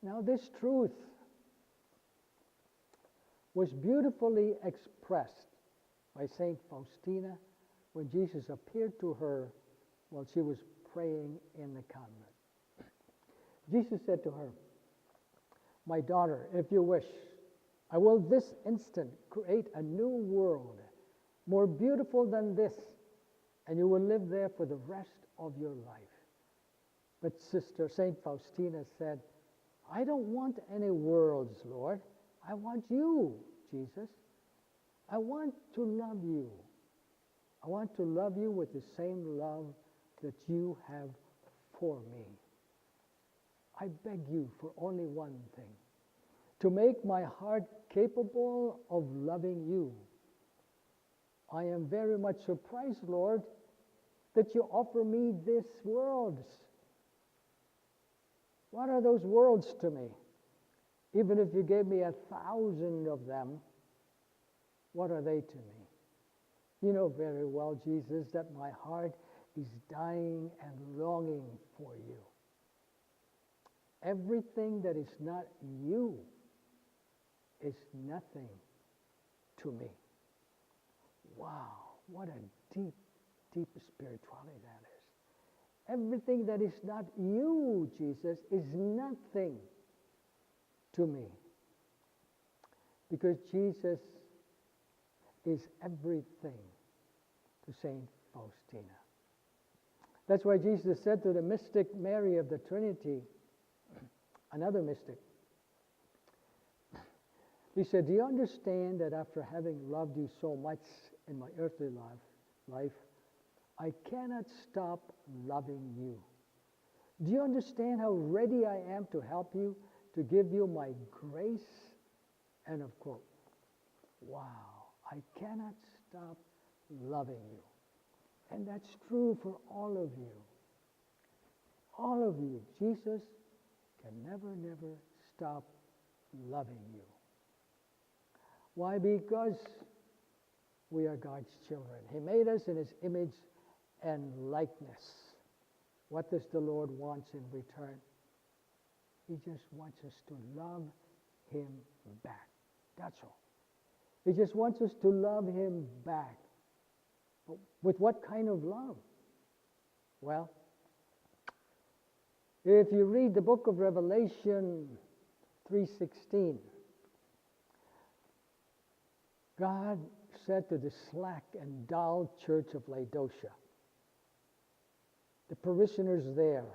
Now, this truth was beautifully expressed by St. Faustina when Jesus appeared to her while she was praying in the convent. Jesus said to her, "My daughter, if you wish, I will this instant create a new world, more beautiful than this, and you will live there for the rest of your life." But Sister St. Faustina said, "I don't want any worlds, Lord. I want you, Jesus. I want to love you. I want to love you with the same love that you have for me. I beg you for only one thing, to make my heart capable of loving you. I am very much surprised, Lord, that you offer me these worlds. What are those worlds to me? Even if you gave me 1,000 of them, what are they to me? You know very well, Jesus, that my heart is dying and longing for you. Everything that is not you is nothing to me." Wow, what a deep, deep spirituality that is. Everything that is not you, Jesus, is nothing to me. Because Jesus is everything to St. Faustina. That's why Jesus said to the mystic Mary of the Trinity, another mystic, he said, "Do you understand that after having loved you so much in my earthly life, I cannot stop loving you? Do you understand how ready I am to help you, to give you my grace?" End of quote. Wow, I cannot stop loving you. And that's true for all of you. All of you. Jesus can never, never stop loving you. Why? Because we are God's children. He made us in His image and likeness. What does the Lord want in return? He just wants us to love Him back. That's all. He just wants us to love Him back. But with what kind of love? Well, if you read the book of Revelation 3:16, God said to the slack and dull church of Laodicea, the parishioners there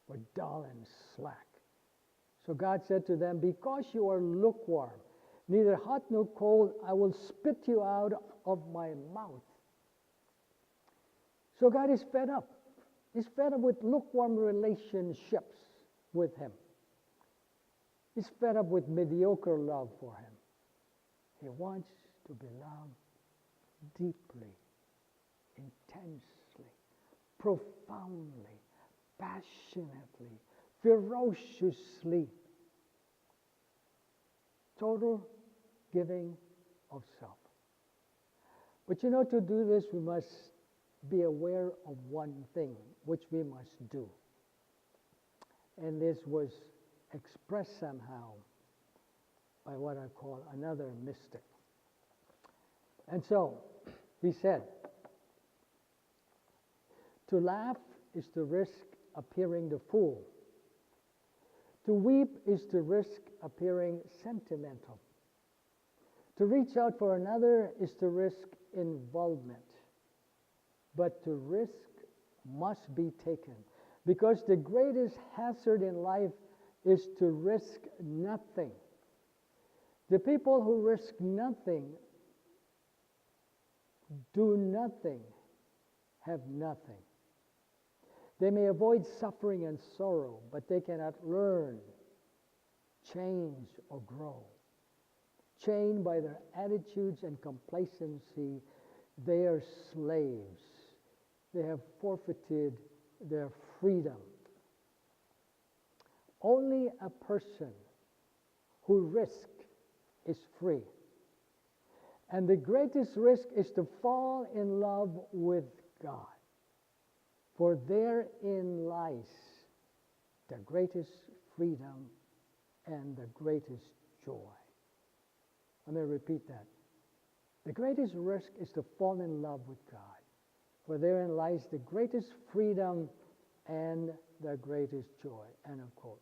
were dull and slack. So God said to them, "Because you are lukewarm, neither hot nor cold, I will spit you out of my mouth." So God is fed up. He's fed up with lukewarm relationships with Him. He's fed up with mediocre love for Him. He wants to be loved deeply, intensely, profoundly, passionately, ferociously. Total giving of self. But you know, to do this, we must be aware of one thing, which we must do. And this was expressed somehow by what I call another mystic. And so, he said, to laugh is to risk appearing the fool. To weep is to risk appearing sentimental. To reach out for another is to risk involvement. But to risk must be taken, because the greatest hazard in life is to risk nothing. The people who risk nothing, do nothing, have nothing. They may avoid suffering and sorrow, but they cannot learn, change, or grow. Chained by their attitudes and complacency, they are slaves. They have forfeited their freedom. Only a person who risks is free. And the greatest risk is to fall in love with God. For therein lies the greatest freedom and the greatest joy. Let me repeat that. The greatest risk is to fall in love with God, for therein lies the greatest freedom and the greatest joy. End of quote.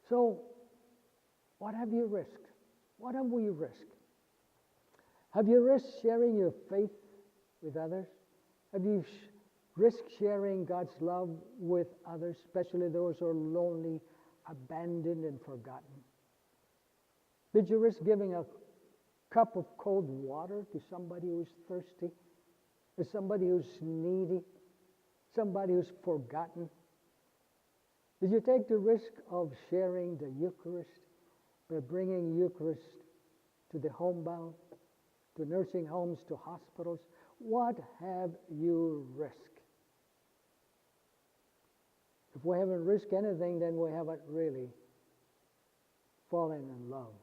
So, what have you risked? What have we risked? Have you risked sharing your faith with others? Have you risked sharing God's love with others, especially those who are lonely, abandoned, and forgotten? Did you risk giving a cup of cold water to somebody who's thirsty, to somebody who's needy, somebody who's forgotten? Did you take the risk of sharing the Eucharist by bringing Eucharist to the homebound, to nursing homes, to hospitals? What have you risked? If we haven't risked anything, then we haven't really fallen in love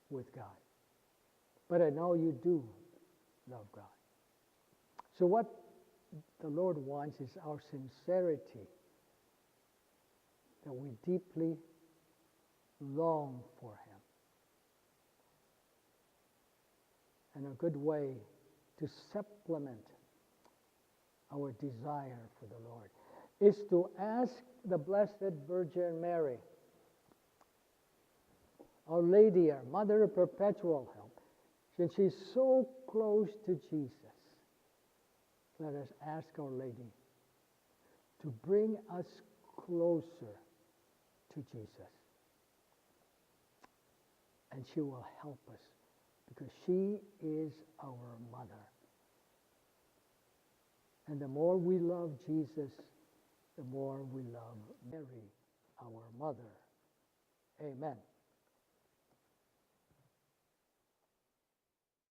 with God. But I know you do love God. So what the Lord wants is our sincerity, that we deeply long for Him. And a good way to supplement our desire for the Lord is to ask the Blessed Virgin Mary, Our Lady, our Mother of Perpetual Help, since she's so close to Jesus, let us ask Our Lady to bring us closer to Jesus. And she will help us because she is our mother. And the more we love Jesus, the more we love Mary, our mother. Amen.